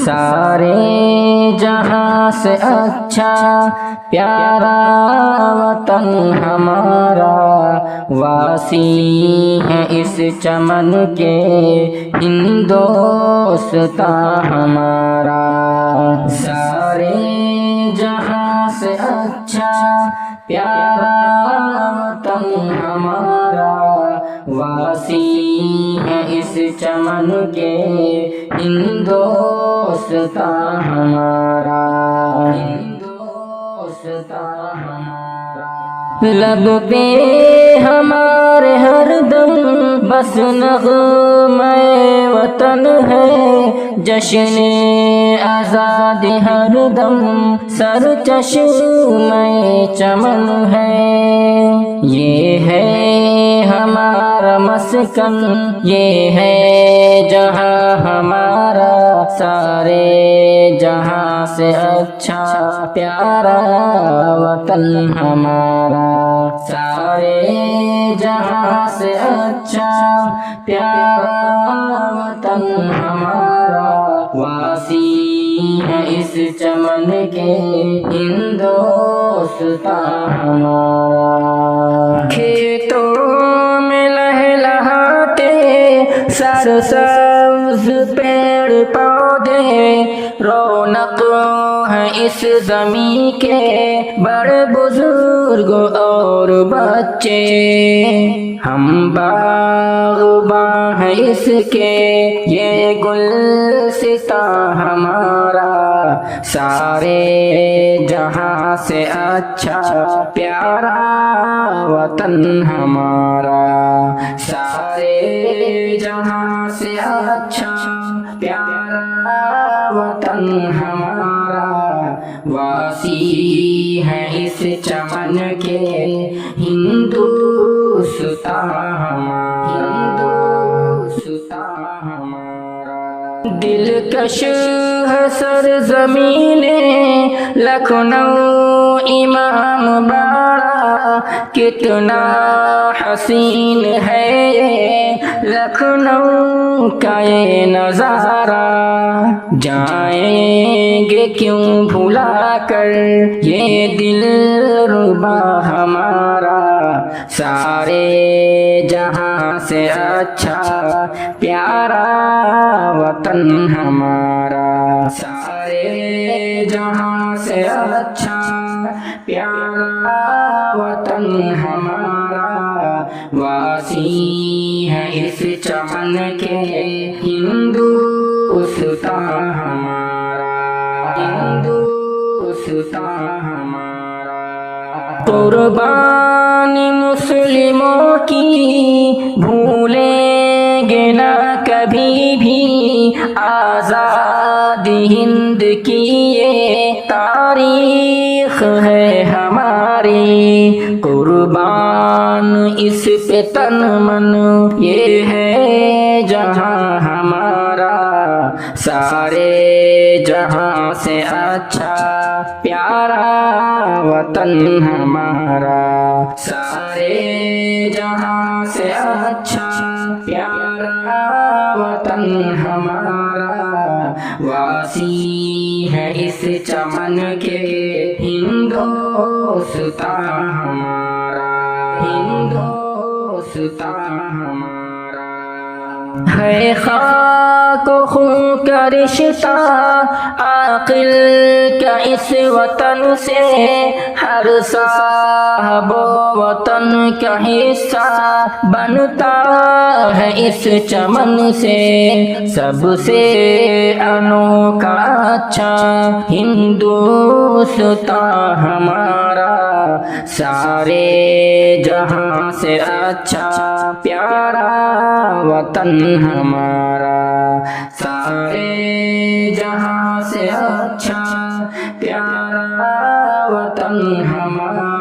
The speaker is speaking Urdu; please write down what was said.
سارے جہاں سے اچھا پیارا وطن ہمارا، واسی ہے اس چمن کے ہندوستاں ہمارا۔ سارے جہاں سے اچھا پیارا وطن ہمارا، واسی ہے اس چمن کے ہندوستاں ہمارا، ہندوستاں ہمارا۔ لب پہ ہمارے ہر دم بس نغمہ وطن ہے، جشن آزادی ہر دم سر چشمہ چمن ہے۔ یہ ہے ہمارا مسکن، یہ ہے جہاں ہمارا، سارے جہاں سے اچھا پیارا وطن ہمارا، سارے جہاں سے اچھا پیارا وطن ہمارا، واسی ہے اس چمن کے ہندوستاں ہمارا۔ کھیتوں میں لہلہاتے سرسبز پیڑ پودے، رونق ہے اس زمیں کے بڑے بزرگ اور بچے، ہم باغباں ہیں اس کے یہ گلستاں ہمارا، سارے جہاں سے اچھا پیارا وطن ہمارا، سارے جہاں سے اچھا پیارا وطن ہمارا، واسی ہے اس چمن کے ہندوستاں ہمارا، ہندوستاں ہمارا۔ دلکش ہے سرزمین لکھنؤ امام باڑہ، کتنا حسین ہے یہ لکھنؤ کا یہ نظارہ، جائیں گے کیوں بھلا کر یہ دلربا ہمارا، سارے جہاں سے اچھا پیارا وطن ہمارا، سارے جہاں سے اچھا پیارا وطن ہمارا، واسی ہے اس چمن کے ہندوستاں ہمارا، ہندوستاں ہمارا۔ قربانی مسلموں کی بھولیں گے نہ کبھی بھی، آزادی ہند کی یہ تاریخ ہے ہماری، قربان اس پہ تن من یہ ہے جہاں ہمارا، سارے جہاں سے اچھا پیارا وطن ہمارا، سارے جہاں سے اچھا پیارا وطن ہمارا، واسی ہے اس چمن کے ہندوستاں ہمارا، ہندوستاں ہمارا۔ ہے خاک و خون کا رشتہ عاقل کا اس وطن سے، ہر صاحب وطن کا حصہ بنتا ہے اس چمن سے، سب سے انوکھا اچھا ہندوستاں ہمارا، سارے جہاں سے اچھا پیارا وطن ہمارا، سارے جہاں سے اچھا پیارا وطن ہمارا،